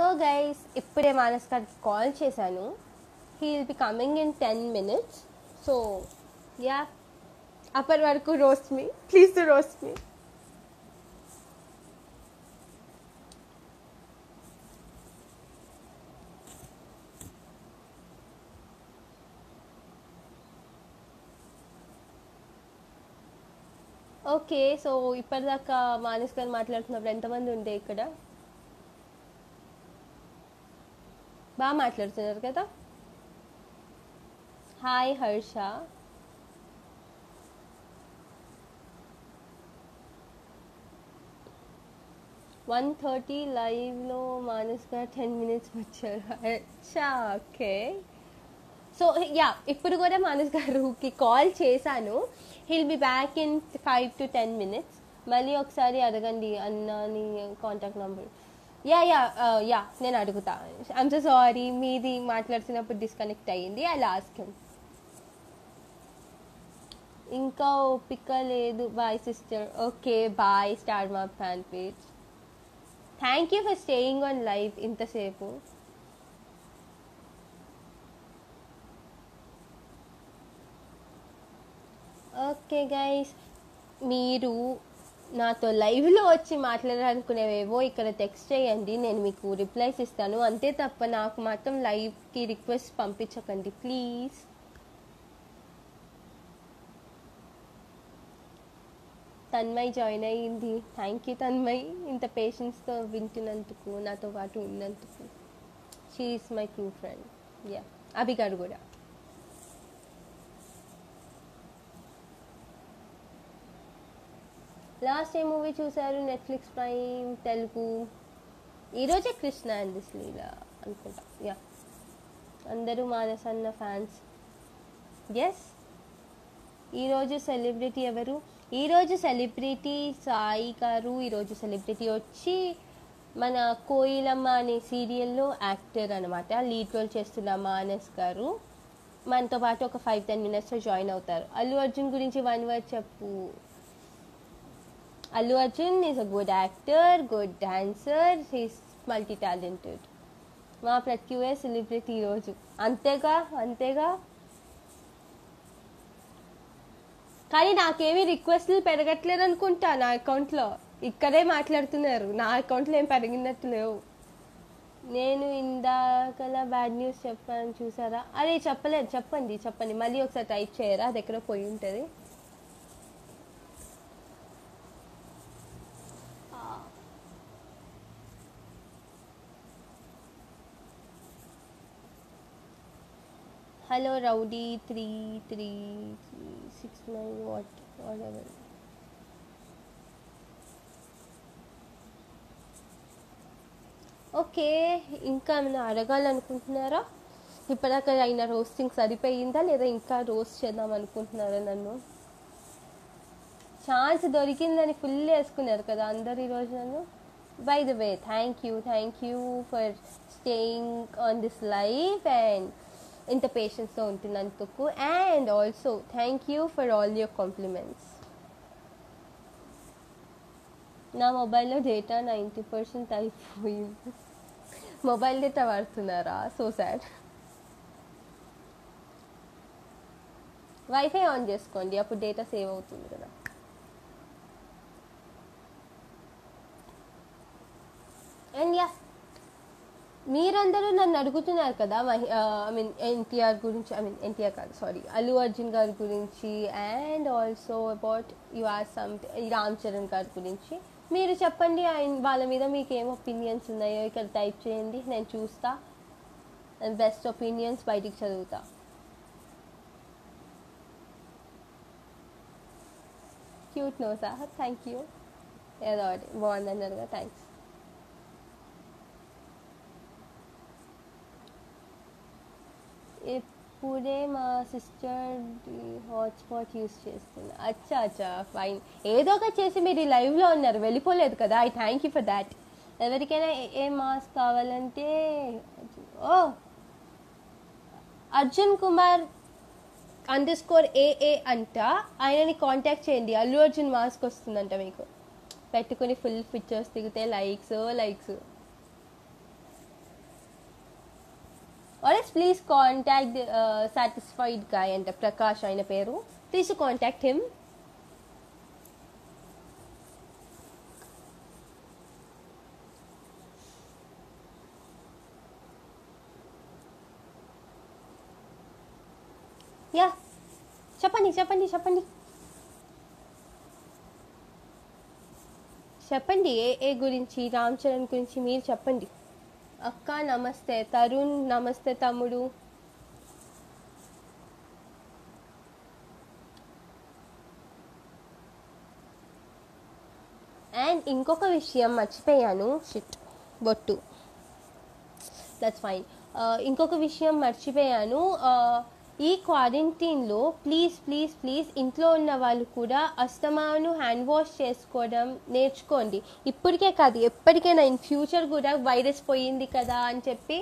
So guys ఇప్పుడే మానస్ గారికి call చేశాను. He will be coming in 10 minutes. So yeah, అప్పటి వరకు roast me, please to roast me. Okay, so ఇప్పటిదాకా మానస్ గారు మాట్లాడుతున్నప్పుడు ఎంతమంది ఉండే ఇక్కడ? బాగా మాట్లాడుతున్నారు కదా. హాయ్ హర్ష. వన్ 1:30 లైవ్లో మానస్ గారు 10 minutes వచ్చారు. అచ్చా, ఓకే. సో యా, ఇప్పుడు కూడా మానస్ గారికి కాల్ చేశాను. He'll be back in 5 to 10 minutes. మళ్ళీ ఒకసారి అడగండి అన్నని కాంటాక్ట్ నెంబర్. యా నేను అడుగుతా. ఐమ్ సో సారీ, మీది మాట్లాడుతున్నప్పుడు డిస్కనెక్ట్ అయ్యింది. I lost him. ఇంకా ఓపిక లేదు. Bye sister. Okay bye. Star Maa fan page. Thank you for staying on live ఇంతసేపు. ఓకే గైస్, మీరు నాతో లైవ్లో వచ్చి మాట్లాడాలనుకునేవేవో ఇక్కడ టెక్స్ట్ చేయండి, నేను మీకు రిప్లైస్ ఇస్తాను. అంతే తప్ప నాకు మాత్రం లైవ్కి రిక్వెస్ట్ పంపించకండి ప్లీజ్. తన్మయ్ జాయిన్ అయ్యింది. థ్యాంక్ యూ తన్మయ్, ఇంత పేషెన్స్తో వింటున్నందుకు, నాతో పాటు ఉన్నందుకు. She is my true friend. Yeah, Abhi garu కూడా. లాస్ట్ ఏ మూవీ చూసారు? Netflix Prime Telugu. ఈరోజే కృష్ణ అండ్ దిస్ లీలా అనుకుంటా. యా, అందరూ మానసన్న ఫ్యాన్స్. ఎస్, ఈరోజు సెలబ్రిటీ ఎవరు? ఈరోజు సెలబ్రిటీ సాయి గారు. ఈరోజు సెలబ్రిటీ వచ్చి మన కోయిలమ్మ అనే సీరియల్లో యాక్టర్ అనమాట. లీడ్ రోల్ చేస్తున్న మానస్ గారు మనతో పాటు ఒక 5-10 minutesలో జాయిన్ అవుతారు. అల్లు అర్జున్ గురించి 1 word చెప్పు. Allu Arjun is a good actor, good dancer, he's multi-talented. మా ప్రత్యూఏ సెలబ్రిటీ ఈరోజు. అంతేగా. కానీ నాకేమీ రిక్వెస్ట్లు పెరగట్లేదు అనుకుంటా నా అకౌంట్లో. ఇక్కడే మాట్లాడుతున్నారు, నా అకౌంట్లో ఏం పెరిగినట్టు లేవు. నేను ఇందాకలా బ్యాడ్ న్యూస్ చెప్పాను చూసారా? అదే చెప్పలేదు. చెప్పండి మళ్ళీ ఒకసారి టైప్ చేయరా, అది ఎక్కడో పోయి ఉంటుంది. Hello rowdy 3369 whatever. ఓకే, ఇంకా ఏమైనా అడగాలనుకుంటున్నారా? ఇప్పటిదాకా అయిన రోస్టింగ్ సరిపోయిందా లేదా ఇంకా రోస్ట్ చేద్దాం అనుకుంటున్నారా నన్ను? ఛాన్స్ దొరికిందని ఫుల్ వేసుకున్నారు కదా అందరు ఈరోజు నన్ను. By the way, thank you for staying on this live and ఇంత పేషెన్స్తో ఉంటున్నందుకు. And also thank you for all your compliments. నా మొబైల్లో డేటా 90% అయిపోయింది. మొబైల్ డేటా వాడుతున్నారా? So sad. వైఫై ఆన్ చేసుకోండి, అప్పుడు డేటా సేవ్ అవుతుంది కదా. అండ్ యా, మీరందరూ నన్ను అడుగుతున్నారు కదా ఎన్టీఆర్ గురించి, ఎన్టీఆర్ కాదు సారీ, అల్లు అర్జున్ గారి గురించి. And also about you are Ram Charan గారి గురించి. మీరు చెప్పండి, వాళ్ళ మీద మీకు ఏం ఒపీనియన్స్ ఉన్నాయో ఇక్కడ టైప్ చేయండి, నేను చూస్తా. బెస్ట్ ఒపీనియన్స్ బయటికి చదువుతా. క్యూట్ నోసా? Thank you. ఏదో బాగుందన్నారుగా, థ్యాంక్స్. ఇప్పుడే మా సిస్టర్ హాట్స్పాట్ యూస్ చేస్తున్నా. అచ్చా ఫైన్. ఏదో ఒకటి చేసి మీరు లైవ్లో ఉన్నారు, వెళ్ళిపోలేదు కదా. I thank you for that. ఎవరికైనా ఏ మాస్క్ కావాలంటే అర్జున్ కుమార్ _AA అంట, ఆయనని కాంటాక్ట్ చేయండి. అల్లు అర్జున్ మాస్క్ వస్తుందంట మీకు. పెట్టుకుని ఫుల్ పిక్చర్స్ దిగితే likes. Please contact satisfied guy అంట, ప్రకాష్ ఆయన పేరు. Please contact him. యా, చెప్పండి చెప్పండి చెప్పండి చెప్పండి. ఏ గురించి? రామ్ చరణ్ గురించి మీరు చెప్పండి. అక్క నమస్తే. తరుణ్ నమస్తే తమ్ముడు. అండ్ ఇంకొక విషయం మర్చిపోయాను, షిట్ బొట్టు, దట్స్ ఫైన్. ఇంకొక విషయం మర్చిపోయాను. ఈ క్వారంటైన్లో ప్లీజ్ ప్లీజ్ ప్లీజ్ ఇంట్లో ఉన్న వాళ్ళు కూడా అస్తమాను హ్యాండ్ వాష్ చేసుకోవడం నేర్చుకోండి. ఇప్పటికే కాదు, ఎప్పటికైనా ఇన్ ఫ్యూచర్ కూడా వైరస్ పోయింది కదా అని చెప్పి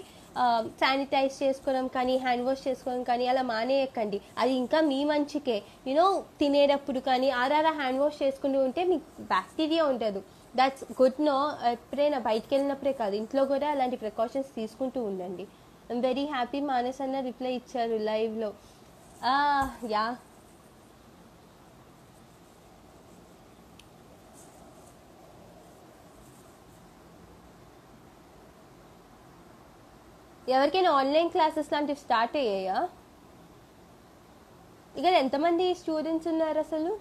శానిటైజ్ చేసుకోవడం కానీ హ్యాండ్ వాష్ చేసుకోవడం కానీ అలా మానేయకండి. అది ఇంకా మీ మంచికే. యూనో తినేటప్పుడు కానీ ఆరారా హ్యాండ్ వాష్ చేసుకుంటూ ఉంటే మీకు బ్యాక్టీరియా ఉండదు. That's good. నో, ఎప్పుడైనా బయటికి వెళ్ళినప్పుడే కాదు, ఇంట్లో కూడా అలాంటి ప్రికాషన్స్ తీసుకుంటూ ఉండండి. I'm very happy. మానస్ అన్న రిప్లై ఇచ్చారు లైవ్లో. యా, ఎవరికైనా ఆన్లైన్ క్లాసెస్ లాంటివి స్టార్ట్ అయ్యాయా? ఇక్కడ ఎంతమంది స్టూడెంట్స్ ఉన్నారు అసలు?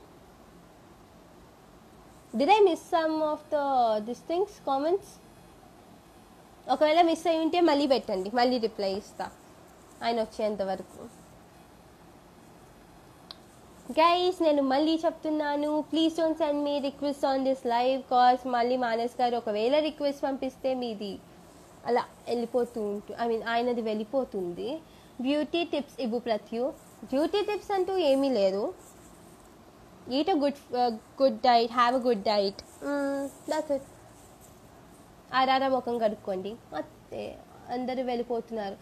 Did I miss some of this things comments? ఒకవేళ మిస్ అయి ఉంటే మళ్ళీ పెట్టండి, మళ్ళీ రిప్లై ఇస్తా ఆయన వచ్చేంత వరకు. గైస్ నేను మళ్ళీ చెప్తున్నాను, please don't send me request on this live cause మళ్ళీ మానస్ గారు ఒకవేళ రిక్వెస్ట్ పంపిస్తే మీది అలా వెళ్ళిపోతూ ఉంటుంది, ఐ మీన్ ఆయనది వెళ్ళిపోతుంది. బ్యూటీ టిప్స్ ఇవ్వు ప్రత్యు. బ్యూటీ టిప్స్ అంటూ ఏమీ లేదు. Eat a good diet, have a good diet, that's it. ఆరారా ముఖం కడుక్కోండి అంతే. అందరూ వెళ్ళిపోతున్నారు.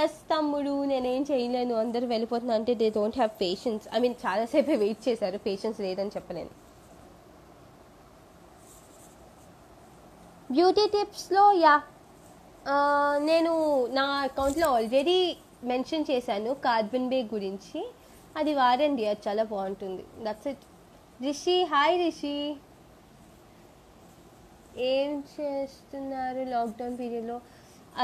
ఎస్ తమ్ముడు, నేనేం చేయలేను, అందరూ వెళ్ళిపోతున్నారు అంటే they don't have patience. I mean చాలాసేపే వెయిట్ చేశారు, పేషెన్స్ లేదని చెప్పలేను. బ్యూటీ టిప్స్లో యా, నేను నా అకౌంట్లో ఆల్రెడీ మెన్షన్ చేశాను కార్బన్ బే గురించి, అది వాడండి, అది చాలా బాగుంటుంది. That's it. Rishi, hi Rishi, ఏం చేస్తున్నారు లాక్డౌన్ పీరియడ్లో?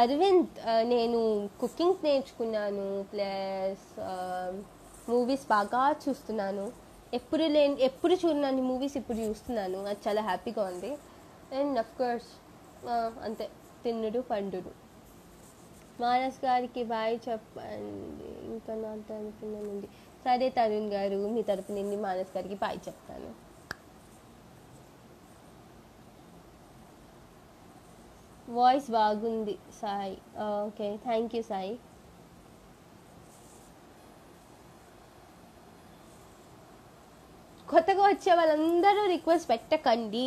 అరవింద్, నేను కుకింగ్ నేర్చుకున్నాను, ప్లస్ మూవీస్ బాగా చూస్తున్నాను. ఎప్పుడు చూడని మూవీస్ ఇప్పుడు చూస్తున్నాను, అది చాలా హ్యాపీగా ఉంది. అండ్ అఫ్ కోర్స్ అంతే, తిన్నుడు పండుడు. మానస్ గారికి బాయ్ చెప్పండి. ఇంకా నా తరపు నుండి సరే తరుణ్ గారు, మీ తరపు నుండి మానస్ గారికి బాయ్ చెప్తాను. వాయిస్ బాగుంది Sai. Okay, thank you Sai. కొత్తగా వచ్చే వాళ్ళందరూ రిక్వెస్ట్ పెట్టకండి,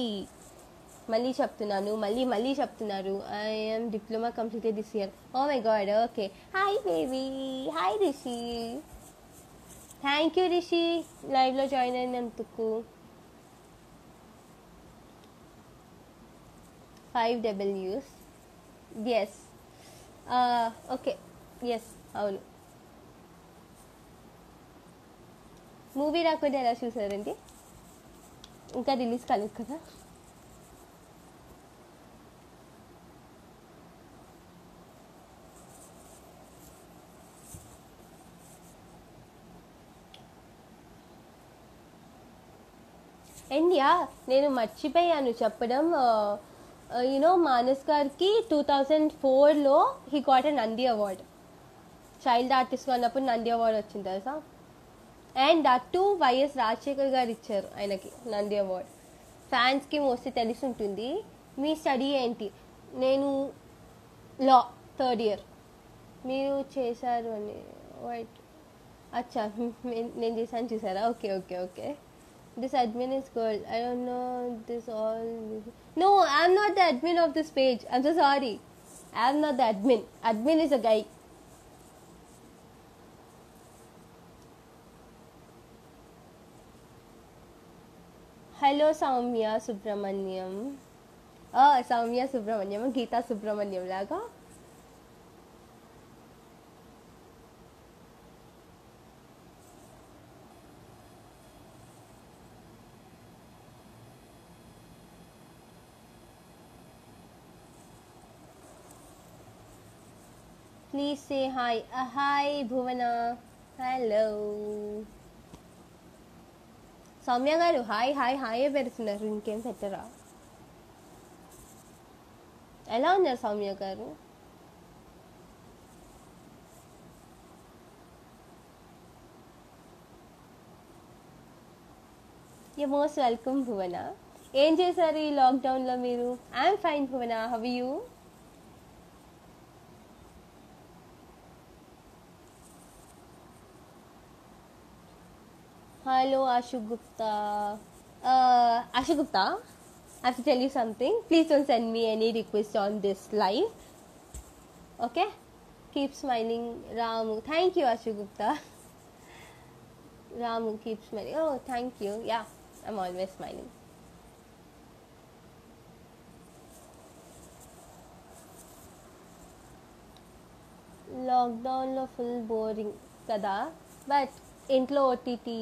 మళ్ళీ చెప్తున్నాను, మళ్ళీ చెప్తున్నారు. I'm diploma completed this year. Oh my god. Okay, hi baby, hi Rishi. Thank you Rishi లైవ్లో జాయిన్ అయినందుకు. 5 Ws. ఎస్, ఓకే, ఎస్, అవును. మూవీ రాకుండా ఎలా చూసారండి? ఇంకా రిలీజ్ కాలేదు కదా. అండ్ యా, నేను మర్చిపోయాను చెప్పడం, యూనో మానస్ గారికి 2004లో he got a Nandi award. Child ఆర్టిస్ట్గా ఉన్నప్పుడు నంది అవార్డ్ వచ్చింది తెలుసా. అండ్ అటు వైఎస్ రాజశేఖర్ గారు ఇచ్చారు ఆయనకి నంది అవార్డ్. ఫ్యాన్స్కి మోస్ట్లీ తెలిసి ఉంటుంది. మీ స్టడీ ఏంటి? నేను లా 3rd ఇయర్. మీరు చేశారు అని వైట్, అచ్చా నేను చేశాను చూసారా. Okay okay okay. This admin is girl. I don't know this all. No, I'm not the admin of this page. I'm so sorry. I'm not the admin. Admin is a guy. Hello, Soumya Subramaniam. Oh, Soumya Subramaniam. Geeta Subramaniam laga. Please say hi. Hi Bhuvana. Hello Soumya garu. Hi hi హాయే పెడుతున్నారు, ఇంకేం పెట్టరా? ఎలా ఉన్నారు సౌమ్య గారు? You most welcome భువన. ఏం చేశారు ఈ లాక్డౌన్లో మీరు? I'm fine Bhuvana, how you? Hello, Ashu Gupta. Ashu Gupta, I have to tell you something. Please don't send me any requests on this live. Okay? Keep smiling, Ramu. Thank you, Ashu Gupta. Ramu, keep smiling. Oh, thank you. Yeah, I'm always smiling. లాక్డౌన్లో full boring కదా, but ఇంట్లో OTT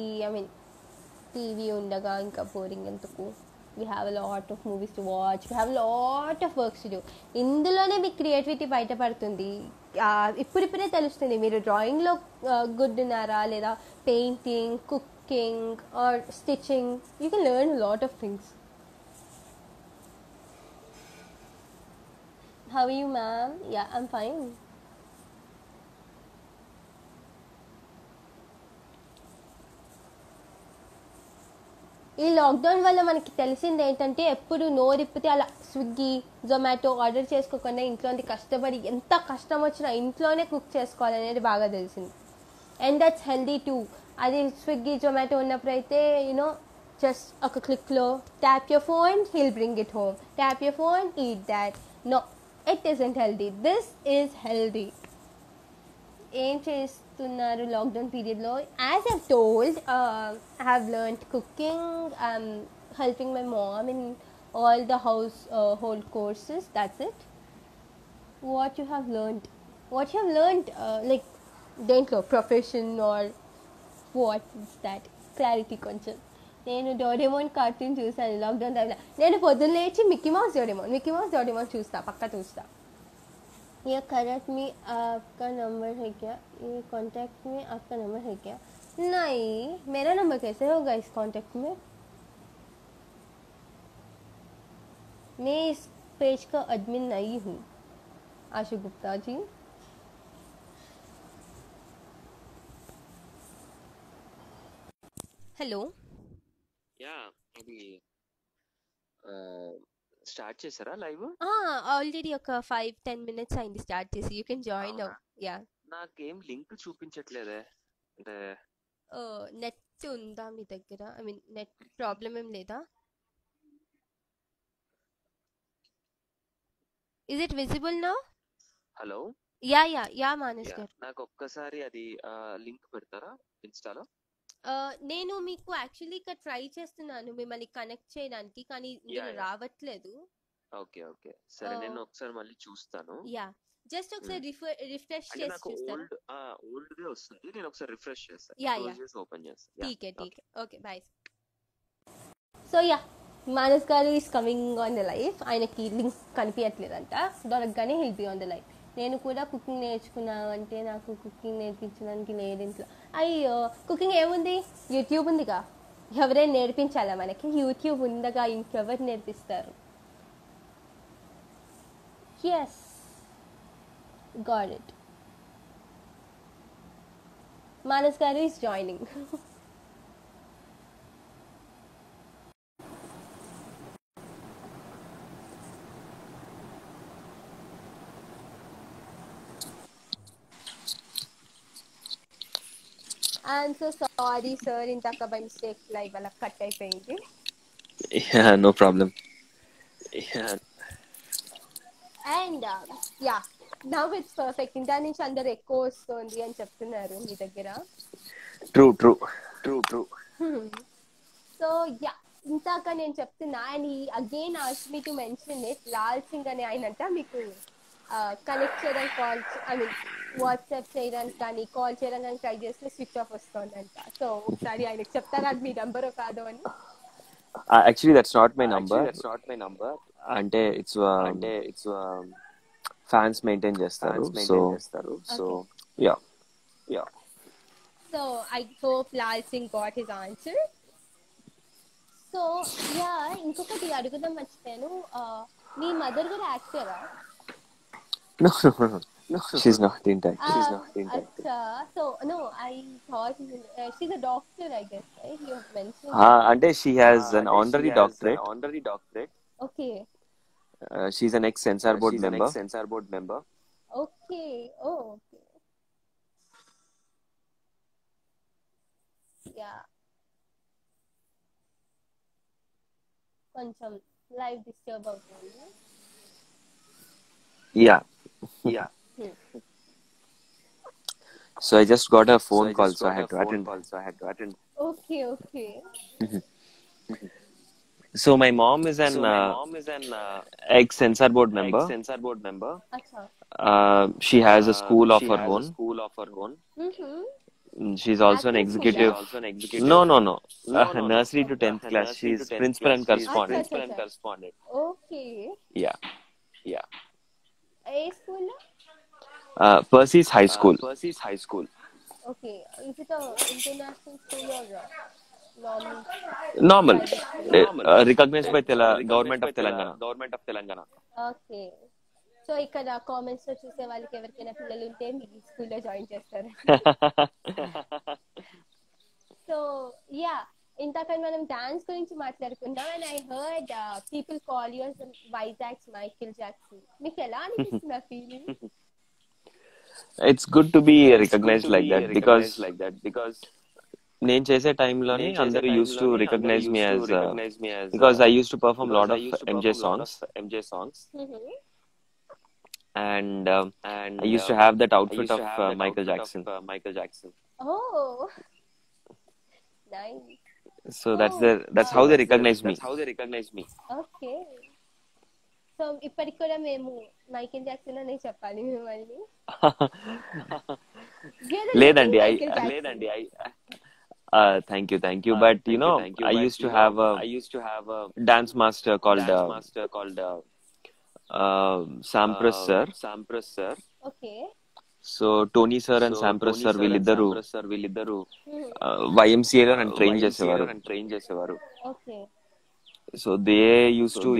TV ఉండగా ఇంకా boring ఎందుకు? We have a lot of movies to watch, we have lot of works to do. ఇందులోనే మీ creativity బయటపడుతుంది. ఇప్పుడిప్పుడే తెలుస్తుంది మీరు డ్రాయింగ్లో గుడ్ ఉన్నారా లేదా painting, cooking are stitching. You can learn lot of things. How you ma'am? Yeah, I'm fine. ఈ lockdown వల్ల మనకి తెలిసింది ఏంటంటే, ఎప్పుడు నోరిప్పితే అలా స్విగ్గీ, జొమాటో ఆర్డర్ చేసుకోకుండా ఇంట్లోంది కష్టపడి ఎంత కష్టం వచ్చినా ఇంట్లోనే కుక్ చేసుకోవాలనేది బాగా తెలిసింది. And that's healthy too. అది స్విగ్గీ, జొమాటో ఉన్నప్పుడు అయితే యూనో జస్ట్ ఒక క్లిక్లో tap your phone, he'll bring it home. Tap your phone, eat that. No, it isn't healthy. This is healthy. ఏం చేస్తున్నారు లాక్డౌన్ పీరియడ్లో? As I've told, I have learned cooking, helping my mom in all the household courses. That's it. What you have learned? What you have learned like దేంట్లో profession are what is that? Clarity కొంచెం. నేను Doraemon cartoon చూసాను lockdown టైంలో. నేను పొద్దున్న లేచి Mickey mouse Doraemon చూస్తా, పక్కా చూస్తా. ये करंट में आपका नंबर है क्या? ये कांटेक्ट में आपका नंबर है क्या? नहीं, मेरा नंबर कैसे होगा इस कांटेक्ट में? मैं इस पेज का एडमिन नहीं हूँ, आशु गुप्ता जी. हेलो. యా అది స్టార్ట్ చేసారా లైవ్? ఆల్రెడీ ఒక 5-10 minutes అయింది స్టార్ట్ చేసి. You can join now. Yeah, నాకేం లింక్ చూపించట్లేదే. అంటే నెట్ ఉందా మీ దగ్గర? ఐ మీన్ నెట్ ప్రాబ్లం ఏం లేదా? Is it visible now? Hello. Yeah Manas గారు. నాకు ఒక్కసారి అది లింక్ పెడతారా ఇన్స్టాలో? నేను మీకు యాక్చువల్లీ ఇక్కడ ట్రై చేస్తున్నాను మిమ్మల్ని కనెక్ట్ చేయడానికి, కానీ రావట్లేదు. ఓకే ఓకే సరే, నేను ఒకసారి మళ్ళీ చూస్తాను. యా, జస్ట్ ఒకసారి రిఫ్రెష్ చేసి చూస్తాను. ఓల్డ్ దే వస్తుంది, నేను ఒకసారి రిఫ్రెష్ చేస్తాను. యా, ఓపెన్ చేస్తాను. ఠీకే. Okay, bye. So yeah, Manas garu is coming on the live. ఆయనకి లింక్ కనిపించట్లేదంట, దొరకగానే he'll be on the live. నేను కూడా కుకింగ్ నేర్చుకున్నామంటే నాకు కుకింగ్ నేర్పించడానికి లేదు ఇంట్లో. అయ్యో, కుకింగ్ ఏముంది? యూట్యూబ్ ఉందిగా. ఎవరైనా నేర్పించాలా మనకి? యూట్యూబ్ ఉందగా, ఇంకెవరు నేర్పిస్తారు? Yes, got it. Manas garu is joining. I'm so sorry sir, ఇంతక బై మిస్టేక్ లైవ్ అలా కట్ అయిపోయింది. No problem. And yeah, now it's perfect. ఇంత నుంచి అందరు ఎక్కువ వస్తుంది అని చెప్తున్నారు మీ దగ్గర. ట్రూ. సో యా, ఇంతాక నేను చెప్తున్నా, and again ask me to mention it. Lal Singh అనే ఆయనంట మీకు కనెక్ట్ చేయడానికి కాల్, ఐ మీన్ వాట్సాప్ చేయడానికి కానీ కాల్ చేయడానికి కానీ ట్రై చేస్తే స్విచ్ ఆఫ్ వస్తుందంట. సో ఒకసారి ఆయనకి చెప్తారా అది మీ నంబరో కాదో అని? Actually that's not my number. అంటే ఇట్స్ ఫ్యాన్స్ మెయింటైన్ చేస్తారు. So Okay. Yeah So I hope Lal Singh got his answer. So yeah ఇంకొకటి అడుగుదాం మర్చిపోయాను. మీ మదర్ కూడా యాక్టరా? She's not in touch. అచ్చా. So no I thought she's a doctor I guess, right? You have mentioned. అంటే she has an honorary doctorate. Okay. She's an ex censor board member. Okay. Oh okay. Yeah కొంచెం life disturb అవుతుంది. Yeah. So I just got a phone call, so I had to attend. Okay. So my mom is an ex-censor board member. అచ్చా. She has a school of her own. She's also an Acting executive. No. Nursery to 10th class. She's principal and correspondent. అచ్చా. Okay. Yeah. ఏ స్కూల్లో? Percy's High School. Okay. Is it international school or Normal. Recognized by Government of Telangana. Okay. So ఇక్కడ comments లో చూసే వాళ్ళకి ఎవరికైనా పిల్లలు ఉంటే మీ స్కూల్లో జాయిన్ చేస్తారు. సో యా ఇంతక మనం డాన్స్ గురించి మాట్లాడుకుందాం. And I heard people call you as Vizag's Michael Jackson. మీకు ఎలా అనిపిస్తుంది ఆ feeling? It's good to be recognized like that because నేను చేసే టైంలోనే అందరూ used to recognize me as because I used to perform a lot of MJ songs. And I used to have that outfit of Michael Jackson. Oh, nice. So that's how they recognize me. Okay. So ఇప్పటికి కూడా మేము Michael Jackson అనే చెప్పాలి మిమ్మల్ని? లేదండి. Thank you. But I used to have a dance master called Sampras sir. Okay. So Tony sir and Sampras sir వీళ్ళిద్దరు YMCA లో నన్ను ట్రైన్ చేసేవారు. Okay. So they used to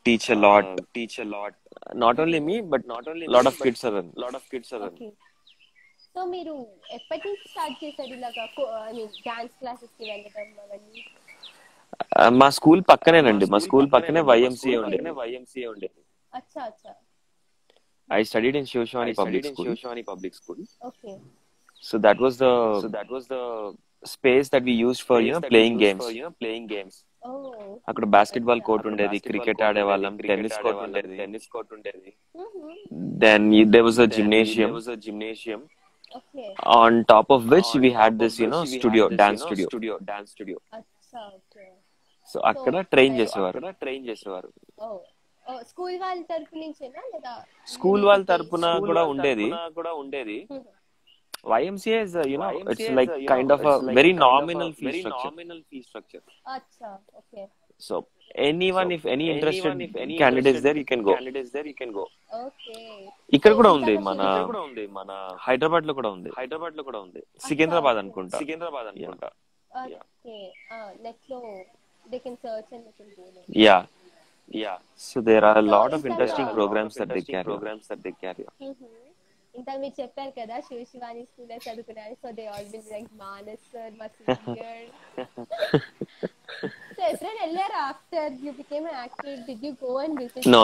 teach a lot. Not only me, but lot of kids are. Okay. So మీరు ఎప్పటి నుంచి start చేశారు ఇలాగా dance classes కి వెళ్ళడం అవన్నీ? మా స్కూల్ పక్కనేనండి. మా స్కూల్ పక్కనే YMCA ఉండేది. అచ్చా. I studied in Shivashwani Public School. Okay. So that was the space that we used for playing games. Oh. అక్కడ బాస్కెట్బాల్ కోర్ట్ ఉండేది, క్రికెట్ ఆడేవాళ్ళం, టెన్నిస్ కోర్ట్ ఉండేది. Then there was a gymnasium. Okay. On top of which we had this dance studio. అచ్చా. Okay. So అక్కడ train చేసేవారు. School వాళ్ళ తరపు నుంచేనా లేదా? స్కూల్ వాళ్ళ తరపున కూడా ఉండేది. YMCA is it's like kind of a very nominal fee structure. Acha. Okay. So anyone, if any interested candidates there, you can go. Okay. ఇక్కడ కూడా ఉంది, మన హైదరాబాద్ లో కూడా ఉంది, సికింద్రాబాద్ అనుకుంటా. Okay. Net lo they can search and they can go there. Yeah. So there are a lot of interesting programs that they carry. ఇంత మీరు చెప్పారు కదా శివశివాని స్కూల్లో చదువుకున్నారు. So they all been like Manas sir మా సీనియర్. సో ఎప్పుడైనా వెళ్ళారా after you became an actor? Did you go and visit? No.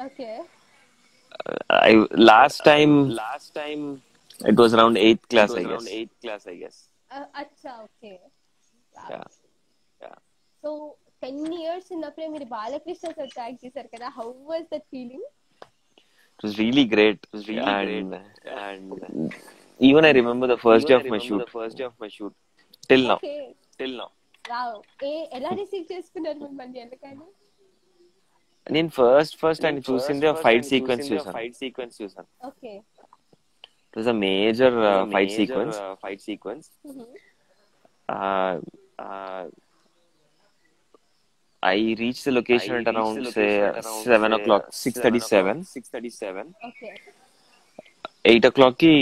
Okay. Last time it was around 8th class, I guess. Acha. Okay. Yeah. So 10 years ఉన్నప్పుడే మీరు Balakrishna sir tag చేశారు కదా. How was that feeling? It was really great. And even I remember the first day of my shoot. Till now. Wow. ఎలా receive చేసుకున్నారు మిమ్మల్ని? ఎందుకని? నేను first ఆయన చూసింది ఫైట్ సీక్వెన్స్ చూసాను. Okay. It was a major fight sequence. I reached the location at around say 7 o'clock, 6:37. Okay. 8 o'clock కి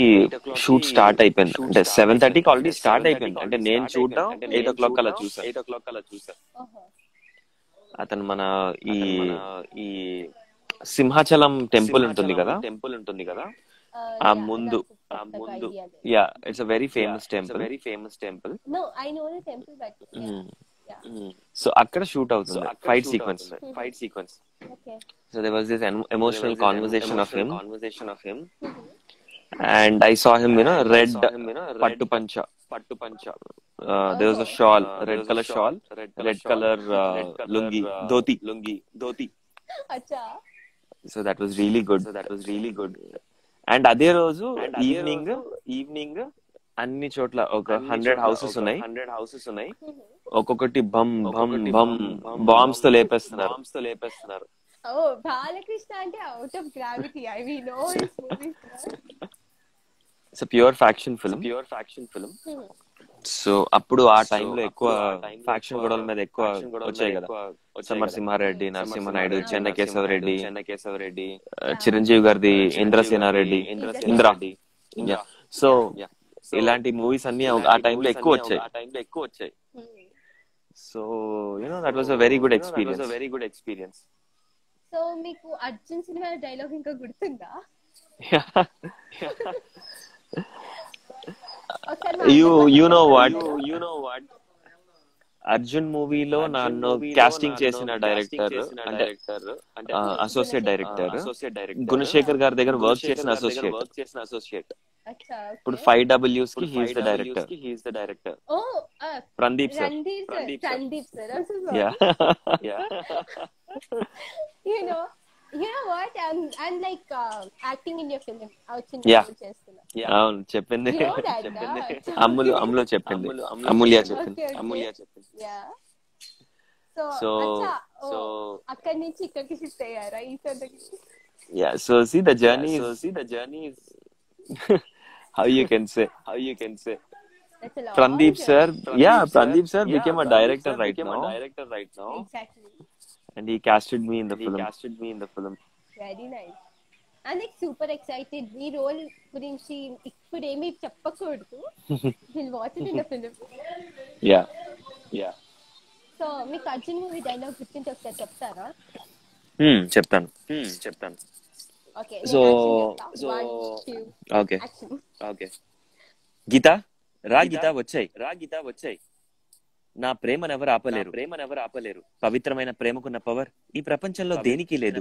shoot start అయిపోయింది. అంటే 7:30కి ఆల్రెడీ స్టార్ట్ అయిపోయింది. అంటే నేను చూడడం 8 o'clock అలా చూసాను. Uh-huh. అతను మన ఈ సింహాచలం టెంపుల్ ఉంటుంది కదా, ఆ ముందు yeah, it's a very famous temple. No, I know the temple, but yeah. So అక్కడ షూట్ అవుతుంది fight sequence. Okay. So there was this emotional conversation of him, and I saw him, red పట్టు పంచ. There was a shawl, red color shawl, red color lungi, dhoti. Acha. So that was really good. And అదే రోజు evening అన్ని చోట్ల ఒక 100 houses ఉన్నాయి. ఒక్కొక్కటి bum bombs తో లేపేస్తున్నారు. Oh, Balakrishna ante out of gravity. I mean, know his movies. It's a pure faction film. So అప్పుడు ఆ టైంలో ఎక్కువ ఫ్యాక్షన్ గొడవల మీద ఎక్కువ వచ్చాయి కదా. సమరసింహారెడ్డి, నరసింహనాయుడు, చెన్నకేశవరెడ్డి, చిరంజీవి గారిది ఇంద్రసేనారెడ్డి, సో ఇలాంటి మూవీస్ అన్ని ఆ టైంలో ఎక్కువ వచ్చాయి. So that was a very good experience. So మీకు అర్జున్ సినిమా డైలాగ్ ఇంకా గుర్తుందా? You know what? అర్జున్ మూవీలో నన్ను కాస్టింగ్ చేసిన డైరెక్టర్ అంటే అసోసియేట్ డైరెక్టర్ గుణశేఖర్ గారి దగ్గర వర్క్ చేసిన అసోసియేట్. ఇప్పుడు 5Ws కి he is the director. Prandeep sir. You know what? I'm like acting in your film. అవును చెప్పింది. You know that, అమ్ములు చెప్పింది. అమూల్య చెప్పింది. Yeah. So అక్కడి నుంచి ఇక్కడికి షిఫ్ట్ అయ్యారా ఈ చోటకి? Yeah. So see the journey is how you can say. Prandeep sir became a director right now. Exactly. And he casted me in the film. Very nice. I'm like super excited. ఈ role గురించి ఇప్పుడు ఏమీ చెప్పకూడదు. We'll watch it in the film. Yeah. So మీకు Arjun movie dialogue గుర్తుంటే ఒకసారి చెప్తారా? చెప్తాను. Okay. So okay. గీత వచ్చాయి. నా ప్రేమనెవరు ఆపలేరు. పవిత్రమైన ప్రేమకున్న పవర్ ఈ ప్రపంచంలో దేనికి లేదు.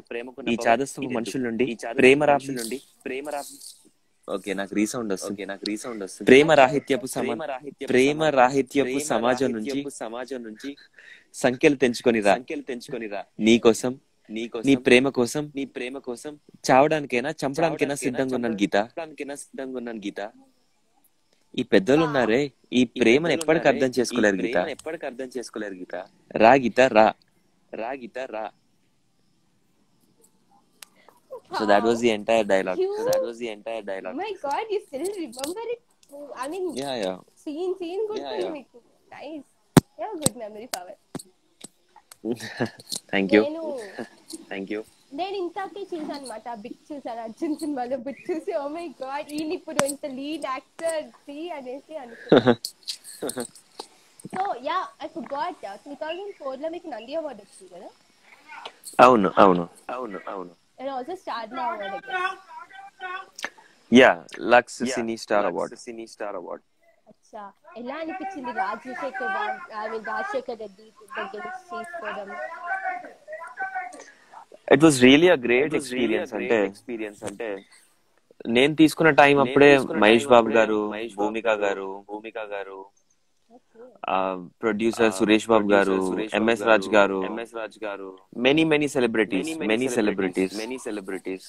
ఈ చాదస్తపు మనుషుల నుండి ప్రేమ ఓకే నాకు రీసౌండ్ వస్తుంది. ప్రేమ రాహిత్యపు సమాజం నుంచి సంఖ్యలు తెంచుకొని రా. నీకోసం నీ ప్రేమ కోసం చావడానికైనా చంపడానికైనా సిద్ధంగా ఉన్నాను గీత. ఈ పెద్దలు ఉన్నారే ఈ ప్రేమను ఎప్పటికీ అర్థం చేసుకోలేరు గీత. రా గీత రా. So that was the entire dialogue. My God, you still remember it? I mean, yeah. Scene good for me. Nice. You have good memory power. Thank you. నేను ఇంతకే చూసాను అనమాట. బిట్ చూసాను అర్జున్ సినిమాలో. బిట్ చూసి ఓ మై గాడ్ ఈయన ఇప్పుడు ఇంత లీడ్ యాక్టర్ అనేసి అనుకున్నాను. సో యా ఐ ఫర్గాట్ 2004 లో మీకు నంది అవార్డు వచ్చింది కదా? అవును. And also starred my award again. Yeah, Lux Cine Star Award. అచ్చా, ఎలా అనిపించింది రాజశేఖర్ రెడ్డి దగ్గర తీసుకోవడం? It was really a great experience. అంటే నేను తీసుకున్న టైం అప్పుడే మహేష్ బాబు గారు, భూమిక గారు, ప్రొడ్యూసర్ సురేష్ బాబు గారు, ఎంఎస్ రాజ్ గారు, మెనీ సెలబ్రిటీస్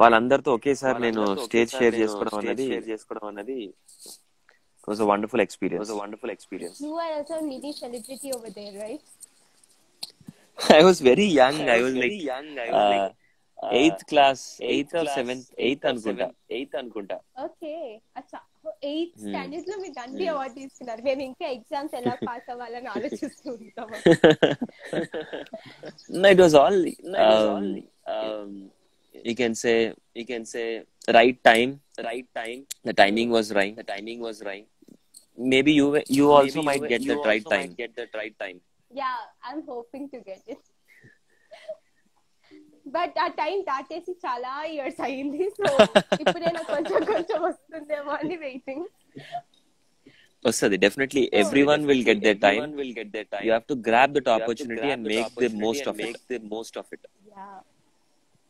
వాళ్ళందరితో ఒకేసారి నేను స్టేజ్ షేర్ చేసుకోవడం అనేది was a wonderful experience. You are also a mini celebrity over there, right? I was very young. I was like eighth class, eighth or seventh, eighth అనుకుంటా. Okay, అచ్చా. 8th standard లో మీరు అన్ని award తీసుకున్నారు. మేము ఇంకా ఎగ్జామ్స్ ఎలా pass అవ్వాలని ఆలోచిస్తూ ఉంటాం. No, it was all you can say right time. The timing was right. Maybe you also might get that right time. Yeah, I'm hoping to get it. But ఆ time దాటేసి చాలా years అయింది. So ఇప్పుడైనా కొంచెం వస్తుందేమో అని waiting. వస్తుంది, definitely everyone will get their time. You have to grab that opportunity and make the most of it. Yeah,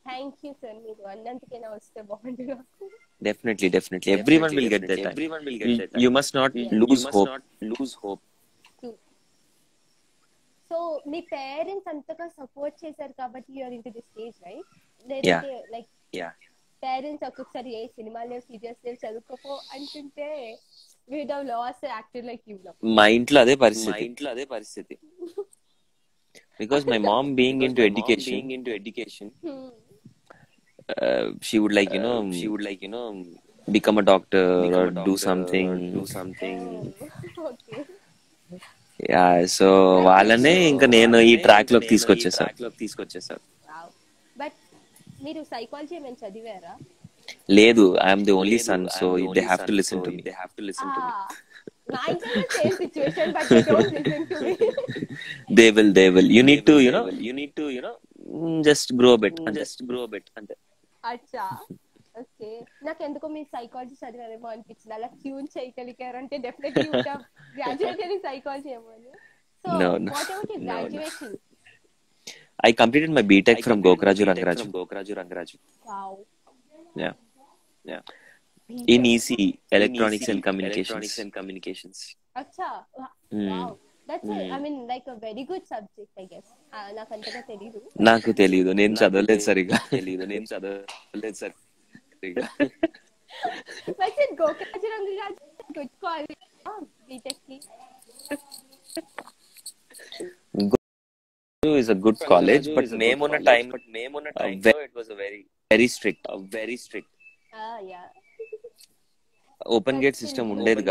thank you sir. మీరు అన్నందుకైనా వస్తే బాగుంటుంది నాకు. Definitely everyone will get their time. You must not lose hope. So మీ parents అంతగా support చేశారు కాబట్టి you're into the stage, right? లేదంటే like parents ఒక్కొక్కసారి ఏ సినిమాలు లేవు, సీరియల్స్ లేవు, చదువుకోపో అంటుంటే we would have lost an actor like you now. మా ఇంట్లో అదే పరిస్థితి. Because my mom being into education, she would like become a doctor or do something. Okay. Yeah, so వాళ్ళనే ఇంకా నేను ఈ ట్రాక్ లోకి తీసుకొచ్చేసా. Wow. బట్ మీరు సైకాలజీ ఏమైనా చదివారా? లేదు, I'm the only son, so they have to listen to me. నా ఇంట్లో same situation, but they don't listen to me. They will. You need to just grow a bit. అంతే. అచ్చా, okay. నాకు ఎందుకో మీరు సైకాలజీ చదివారేమో అనిపించింది. అలా ట్యూన్ చేయగలిగారంటే definitely would have graduated in psychology ఏమో అని. So what about your graduation? I completed my BTech from Gokraju Rangaraju. Wow. Yeah. In EC, Electronics and Communications. Acha. Wow. That's I mean like a very good subject, I guess. నాకు అంతగా తెలీదు. నాకు తెలీదు, నేను చదవలేదు సరిగా. But in Gokraju Rangaraju good college. BTech ki. Is a good college, but name on a time it was a very strict. Yeah. Open gate system ఉండేది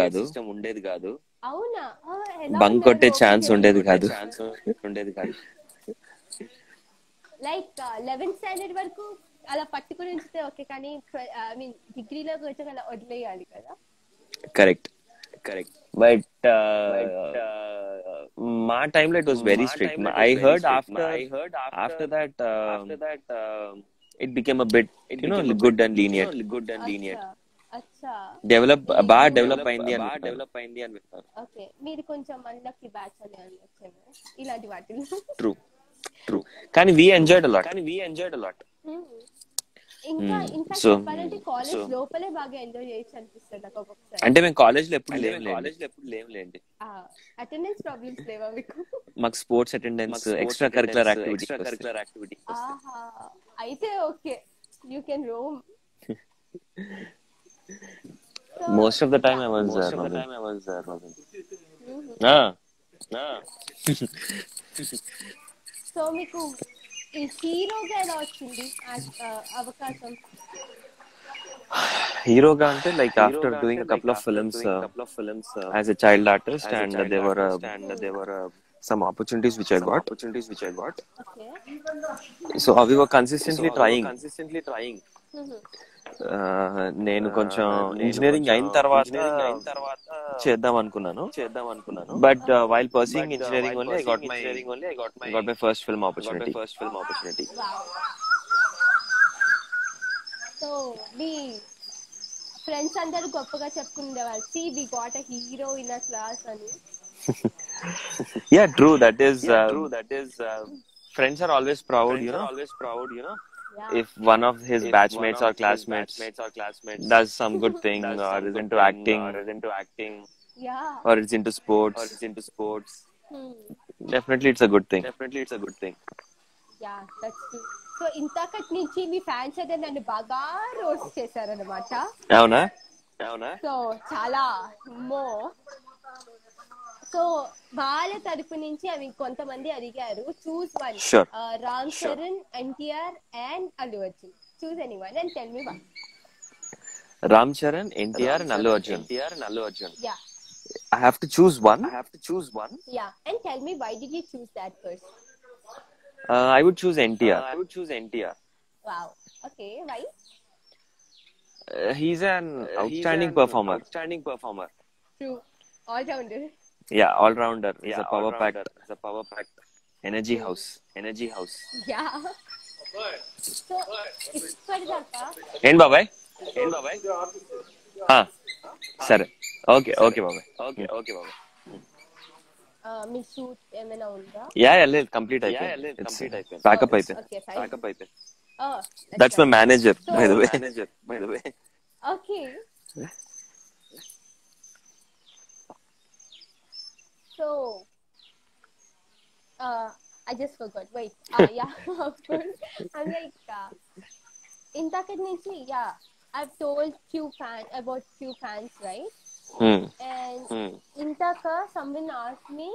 కాదు. అవునా? బంక్ కొట్టే ఛాన్స్ ఉండేది కాదు. లైక్ 11th స్టాండర్డ్ వరకు అలా పట్టుకుని ఉంచితే ఓకే, కానీ ఐ మీన్ డిగ్రీలోకి వచ్చాక అలా వదిలేయాలి కదా. కరెక్ట్. బట్ మా టైంలో it was very strict. I heard after that it became a bit good and lenient. బాగా డెవలప్ అయింది అని. ఓకే, మీరు కొంచెం అన్లక్కీ బ్యాచ్ అని అనొచ్చేమో ఇలాంటి వాటిలో. ట్రూ, కానీ we enjoyed a lot. ఇంకా చెప్పాలంటే కాలేజ్ లోపలే బాగా ఎంజాయ్ చేయొచ్చు అనిపిస్తుంది నాకు ఒక్కొక్కసారి. అంటే మేము కాలేజ్ లో ఎప్పుడు లేవులేండి. అటెండెన్స్ ప్రాబ్లమ్స్ లేవా మీకు? మాకు sports attendance, extra curricular activity. అయితే okay, you can roam. Most of the time I was there. So మీకు ఈ హీరోగా ఎలా వచ్చింది అవకాశం? హీరోగా అంటే like after doing a couple of films as a child artist, and there were some opportunities which I got. Okay. So we were consistently trying. నేను కొంచెం ఇంజనీరింగ్ అయిన తర్వాత చేద్దాం అనుకున్నాను. But while pursuing engineering only I got my first film opportunity. So me friends అందరూ గొప్పగా చెప్పుకునేవాళ్ళు, see we got a hero in our class అని. Yeah, true. That is friends are always proud, Yeah. if one of his batchmates or classmates does some good thing or is into acting Yeah. or is into sports. Definitely it's a good thing. Yeah, that's true. So ఇంతకటి నుంచి మీ fans అయితే నన్ను బాగా roast చేశారనమాట. అవునా? So చాలా so వాళ్ళ తరపు నుంచి అవి కొంతమంది అడిగారు, choose one. Sure. Ram Charan, NTR and Allu Arjun. Choose any one and tell me why. Ram Charan, NTR, and Allu Arjun. Yeah. I have to choose one. Yeah, and tell me why did you choose that first? I would choose NTR. Wow. Okay, why? He's an outstanding performer. True. All rounder. Yeah, all rounder. He's a power packed energy house. Yeah. So ఇప్పటిదాకా ఏం బాబాయ్? సరే, okay బాబాయ్. మీ shoot ఏమైనా ఉందా? Yeah లేదు, complete అయిపోయింది. Pack up అయిపోయింది. Okay, fine. Oh, That's my manager, by the way. Okay. So, I just forgot. Wait. Yeah, of course. I'm like, ఇంతకటి నుంచి, yeah, I've told few fans, right? And ఇంతక someone asked me,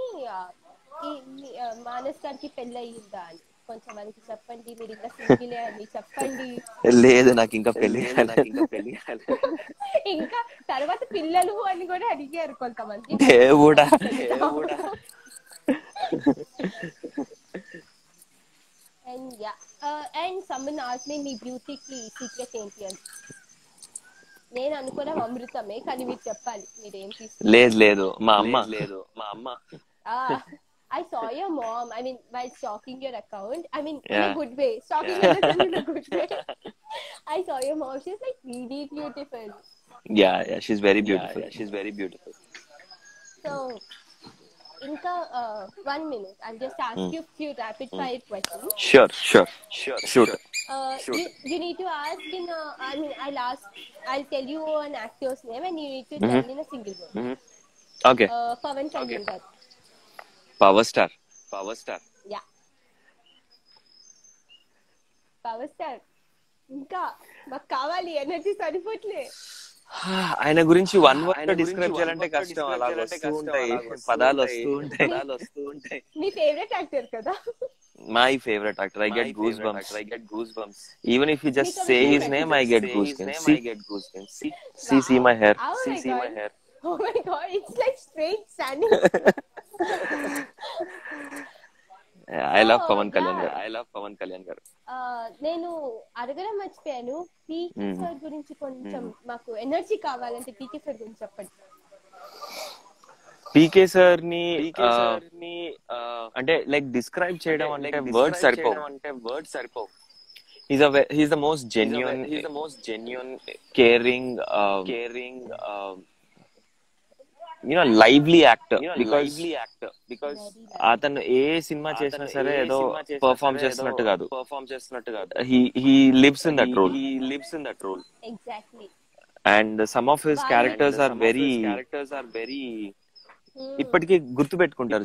Manas గారికి పెళ్ళి అయ్యిందా అని. కొంచెం మనకి చెప్పండి, మీరు ఇంకా సింగిలే అని చెప్పండి. లేదు, నాకు ఇంకా పెళ్లి ఇంకా తర్వాత పిల్లలు అని కూడా అడిగారు కొంతమంది. దేవుడా. And yeah, and someone asked me, మీ బ్యూటీకి సీక్రెట్ ఏంటి అని. నేను అనుకున్నా అమృతమే, కానీ మీరు చెప్పాలి మీరేం తీసుకున్నారు. లేదు మా అమ్మ. I saw your mom, I mean, while stalking your account, I mean, in a good way, stalking in a good way. I saw your mom, she's like really beautiful. Yeah, she's very beautiful. So, inka 1 minute, I'll just ask you few rapid fire questions. Sure. Shoot. You need to ask in I'll tell you an actor's name and you need to tell in a single word. Okay. Pawan Kalyan garu. Power star. Yeah. Power star. ఇంకా మాకు కావాలి, energy సరిపోట్లే. ఆయన గురించి one word describe చేయాలంటే కష్టం. అలా వస్తూ ఉంటాయి, పదాలు వస్తూ ఉంటాయి. మీ ఫేవరెట్ యాక్టర్ కదా? My favorite actor. I get goosebumps. Even if you just say his name, I get goosebumps. See my hair. See my hair. Oh my god, it's like straight standing. I love Pawan Kalyan garu. నేను అడగడం మర్చిపోయాను, పీకే sir గురించి కొంచెం మాకు energy కావాలంటే పీకే sir గురించి చెప్పండి. పీకే sir ని అంటే లైక్ డిస్క్రైబ్ చేయడం అంటే వర్డ్స్ సరిపోవు. He's the most genuine, caring, lively actor. Because అతను ఏ సినిమా చేసినా సరే ఏదో పర్ఫార్మ్ చేస్తున్నట్టు కాదు. He lives in that role. Exactly. And some of his characters are very ఇప్పటికీ గుర్తు పెట్టుకుంటారు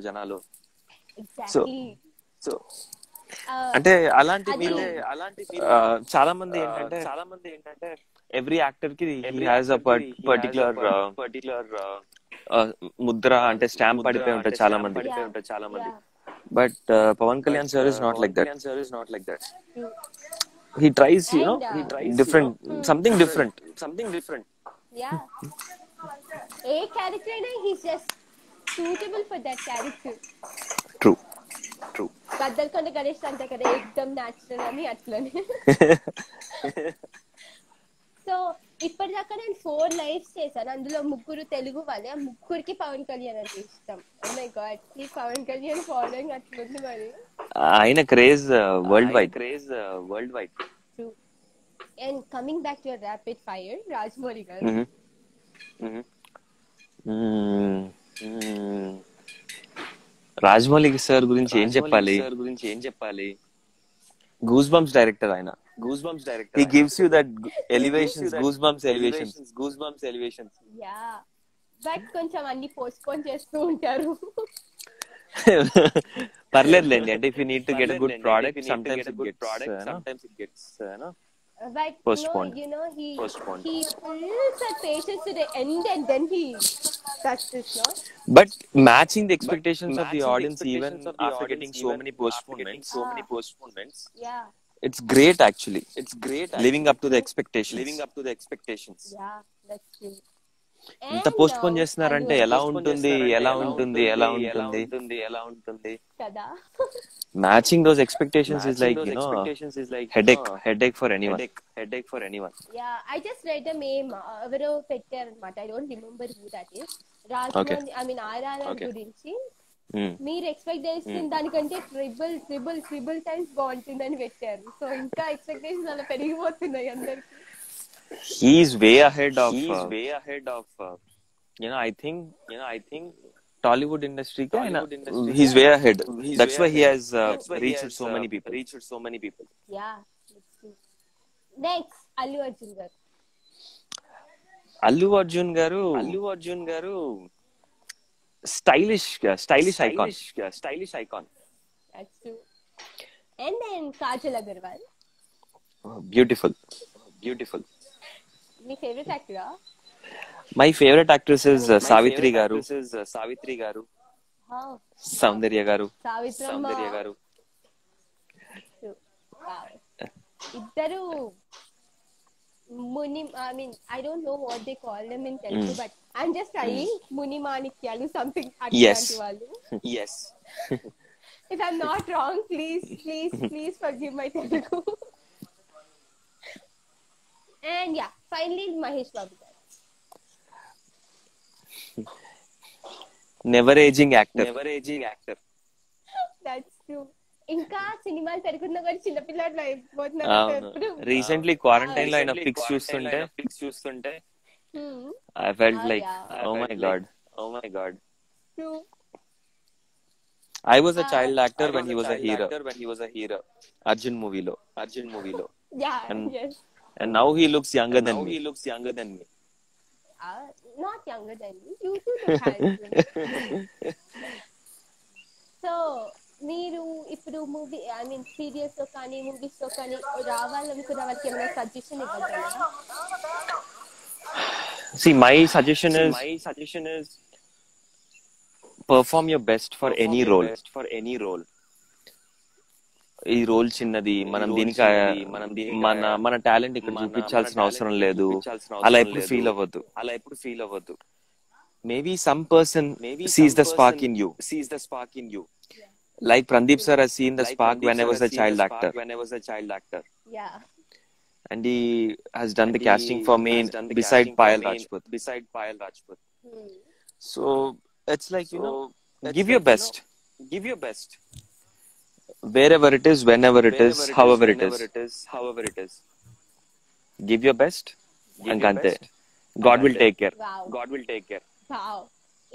జనాలు. సో అంటే అలాంటి మీరు చాలా మంది ఏంటంటే ఎవ్రీ యాక్టర్ కి హీ హాస్ అ పర్టిక్యులర్ ముద్ర, అంటే స్టాంప్ పడిపోయి ఉంటాయి చాలా మంది. But Pawan Kalyan sir is not like that. He tries, something different. Yeah. A character అయినా he's just suitable for that character. True. బద్దల్కొండ Ganesh అంతే కదా, ఎక్దమ్ న్యాచురల్ అని అట్లనే. సో ఇప్పటిదాకా నేను 4 లైవ్స్ చేశాను, అందులో 3 తెలుగు వాళ్ళే. ఆ 3కి పవన్ కళ్యాణ్ అంటే ఇష్టం. Oh my god, ఈ పవన్ కళ్యాణ్ ఫాలోయింగ్ అట్లుంది మరి. ఆయన craze world wide. True. And coming back to your rapid fire, Rajamouli గారు. రాజమౌళి సార్ గురించి ఏం చెప్పాలి? గూస్ బంప్స్ డైరెక్టర్ ఆయన. He gives you that elevations, goosebumps elevations. Yeah. But కొంచెం అన్ని పోస్ట్పోన్ చేస్తూ ఉంటారు. పర్లేదులేండి, అంటే if you need to get a good product, sometimes it gets But Postponed. he fills that patience to the end and then he does this, no? But matching the expectations of the audience, even after getting so many postponements, Yeah, it's great actually. Living up to the expectations. yeah, that's true. ఇంత And post phone Allu చేస్తున్నారంటే ఎలా ఉంటుంది Kada. Matching those expectations is like headache for anyone. Yeah, I just read a meme. ఎవరో పెట్టారనమాట. I don't remember who that is. Okay. Rajamouli RRR గురించి మీరు expect చేసిన దానికంటే ట్రిపుల్ టైమ్స్ బాగుంటుందని పెట్టారు. సో ఇంకా ఎక్స్పెక్టేషన్స్ అలా పెరిగిపోతున్నాయి అందరికి. He's way ahead of I think Tollywood industry he's way ahead. That's why he has reached so many people. Yeah, that's true. Next, Allu Arjun garu stylish icon. That's true. And then Kajal Agarwal. Beautiful. మీ favourite యాక్టరా? My favorite actress is Savitri garu. Saundarya garu. Savitramma. ఇద్దరు ముని, I mean, I don't know what they call them in Telugu, but I'm just trying. Muni Manikyalu, something అట్లాంటి వాళ్ళు. Yes. If I'm not wrong, please forgive my Telugu. And yeah, finally Mahesh Babu garu. Never aging actor. That's true. ఇంకా సినిమాలు పెరుగుతున్నా కూడా చిన్నపిల్లలు అయిపోతున్నారు. Recently quarantine లో ఆయన pics చూస్తుంటే I felt like, oh my god. True. I was a child actor when he was a hero. Arjun movie lo. Yeah, yes. And now he looks younger than me. Not younger than me. You too look handsome. So, మీరు ఇప్పుడు movie, I mean serials లో కానీ movies లో కానీ రావాలనుకున్న వాళ్ళకి ఏమైనా suggestion ఇవ్వగలరా? See, my suggestion is perform your best for any role. ఈ రోల్ చిన్నది, మనం దీనికి మన టాలెంట్ ఇక్కడ చూపించాల్సిన అవసరం లేదు, అలా ఎప్పుడు ఫీల్ అవ్వద్దు. Maybe some person sees the spark in you, like Prandeep sir has seen the spark when I was a child actor. Yeah. And he has done the casting for me beside Payal Rajput. So it's like, give your best. Wherever it is, whenever it is, however it is. Give your best. And Kante. God will take care. Wow.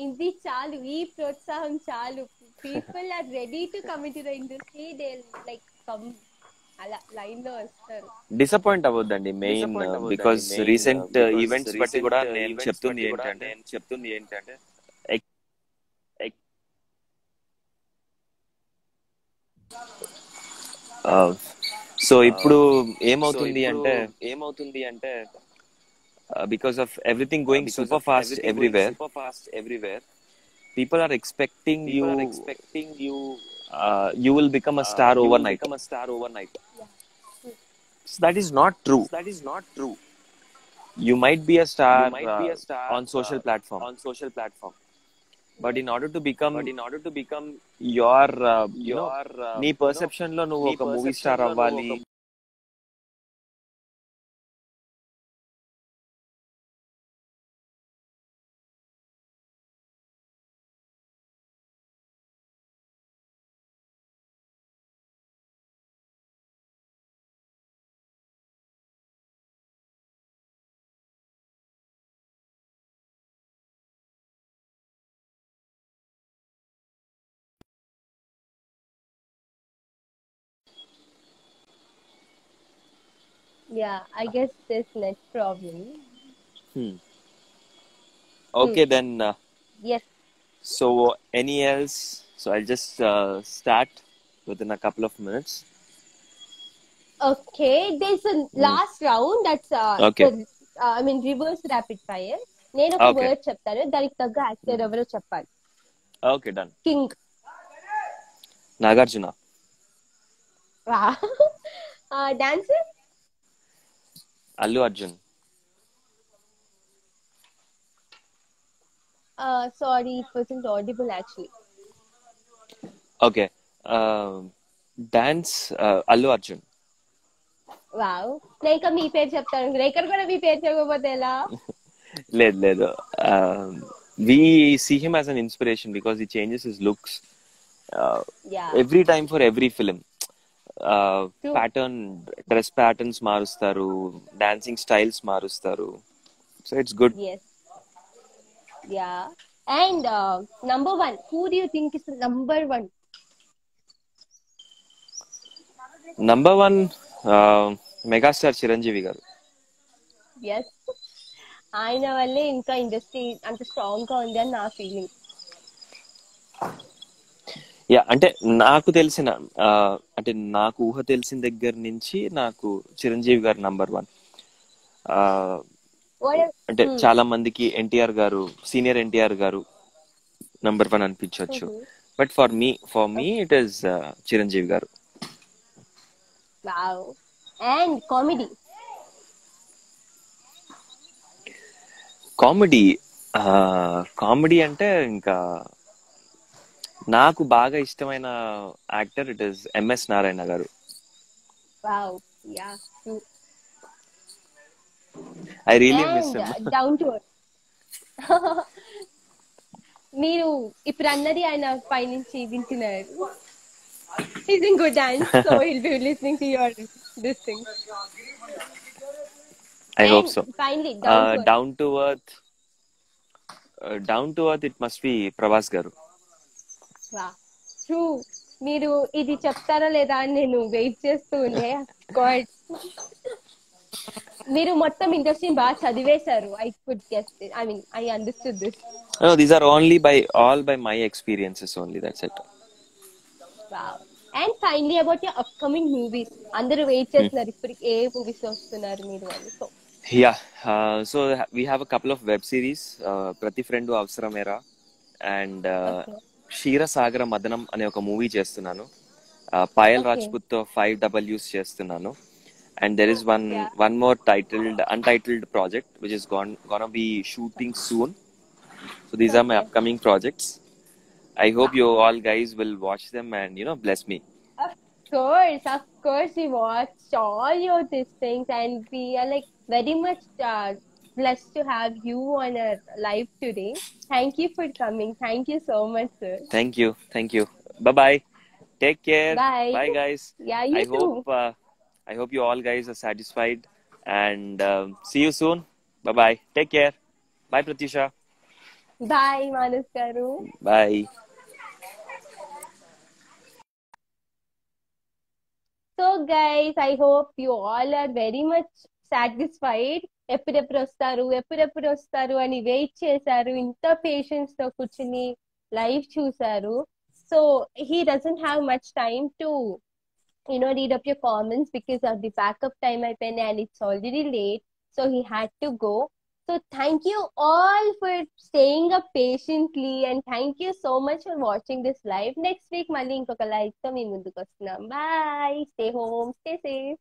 ఇది చాలు, ఈ ప్రోత్సాహం చాలు. People are ready to come into the industry. They'll like come అలా line లో వస్తారు. Disappoint అవ్వద్దండి main, because recent events బట్టి కూడా నేను చెప్తుంది ఏంటంటే సో ఇప్పుడు ఏమవుతుంది అంటే because of everything going super fast everywhere, people are expecting you will become a star overnight. So that is not true. You might be a star on social platform, but in order to become your నీ perception లో నువ్వు ఒక movie star అవ్వాలి, Yeah, I guess this next problem. Okay, then Yes. so any else? So I'll just start within a couple of minutes. Okay, there's a last round. That's okay I mean reverse rapid fire. నేను ఒక okay word చెప్తాను, దానికి తగ్గ actor ఎవరో చెప్పాలి. Okay done. King. Nagarjuna. Dancer. Allu Arjun. Sorry, it wasn't audible actually. Okay dance Allu Arjun. Wow. నేను మీ పేరు చెప్తాను, రేఖర్ కూడా మీ పేరు చెప్పకపోతే ఎలా? లేదు లేదు, we see him as an inspiration because he changes his looks Yeah, every time for every film. true. Pattern, dress patterns మారుస్తారు, డాన్సింగ్ స్టైల్స్ మారుస్తారు. So it's good. Yes. Yeah. And number one, who do you think is the number one? Number one megastar Chiranjeevi గారు. Yes. ఆయన వల్లే ఇంకా industry అంత strong గా ఉంది అని నా ఫీలింగ్. యా అంటే నాకు తెలిసిన అంటే నాకు ఊహ తెలిసిన దగ్గర నుంచి నాకు చిరంజీవి గారు నంబర్ వన్. అంటే చాలా మందికి ఎన్టీఆర్ గారు, సీనియర్ ఎన్టీఆర్ గారు నంబర్ వన్ అనిపించవచ్చు. But for me it is Chiranjeevi గారు. వావ్. And comedy. కామెడీ అంటే ఇంకా నాకు బాగా ఇష్టమైన actor it is MS Narayana garu. Wow. Yeah. I really miss him. And down to earth. మీరు ఇప్పుడు అన్నది ఆయన పైనుంచి వింటున్నారు. He's in good hands, so he'll be listening to your this thing. I hope And so. finally, Down to earth. Down to earth it must be Prabhas గారు. Wow. True. మీరు ఇది చెప్తారా లేదా అని నేను వెయిట్ చేస్తూ ఉండే. God. మీరు మొత్తం ఇండస్ట్రీ బాగా చదివేశారు. I could guess it. I mean, I understood this. No, these are all by my experiences only. That's it. Wow. And finally about your upcoming movies. అందరూ వెయిట్ చేస్తున్నారు ఇప్పుడు ఏ మూవీస్ వస్తున్నారు మీరు అని. So Yeah. So we have a couple of web series. ప్రతి friend అవసరమేరా and క్షీరసాగర మదనం అనే ఒక మూవీ చేస్తున్నాను. పాయల్ రాజ్పుత్ తో 5 Ws చేస్తున్నాను. And there is one more untitled project which is gonna be shooting soon. So these are my upcoming projects. I hope you all guys will watch them and bless me. Of course, we watched all your these things, and we are like very much blessed to have you on our live today. Thank you for coming. Thank you so much, sir. Thank you. Bye. Take care. Bye. Bye guys. Yeah, you too. I hope you all guys are satisfied and see you soon. Bye. Take care. Bye Pratyusha. Bye Manas garu. Bye. So guys, I hope you all are very much satisfied. ఎప్పుడెప్పుడు వస్తారు అని wait చేశారు, ఇంత patience తో కూర్చుని live చూసారు. So he doesn't have much time to read up your comments because of the backup time అయిపోయింది and it's already late, so he had to go. So thank you all for staying up patiently and thank you so much for watching this live. Next week మళ్ళీ ఇంకొక live తో మీ ముందుకు వస్తున్నాం. Bye. Stay home, stay safe.